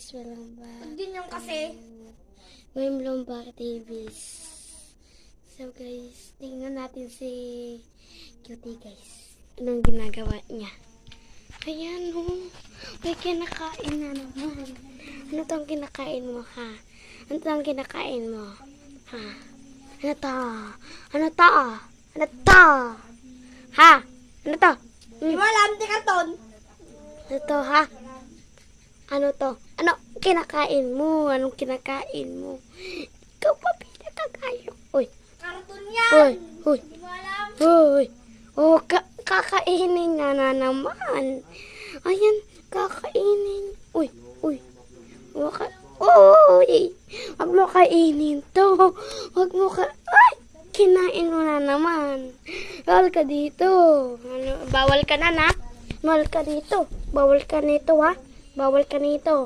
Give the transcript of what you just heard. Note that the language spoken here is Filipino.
guys, welcome back. Ganyan kasi. Welcome back TVs. So guys, tingnan natin si Cutie guys. Anong ginagawa niya? Ayan oh, may kinakain na naman. Ano tong kinakain mo ha? Ano tong kinakain mo? Ha? Ano to? Ano to? Ano to? Ha? Ano to? Di mo alam, di karton. Ano to ha? Ano to? Ano kinakain mo? Anong kinakain mo? Ikaw pa pinakakain. Uy, Karton yan. uy, uy, Di mo alam. uy. Oh, kakainin nga na naman. Ayan, kakainin. Uy, uy. Uy, wag mo kainin to. Wag mo ay, kinain mo na naman. Bawal ka dito. Ano, bawal ka na, na? Bawal ka dito. Bawal ka nito, ha? Bawal ka nito.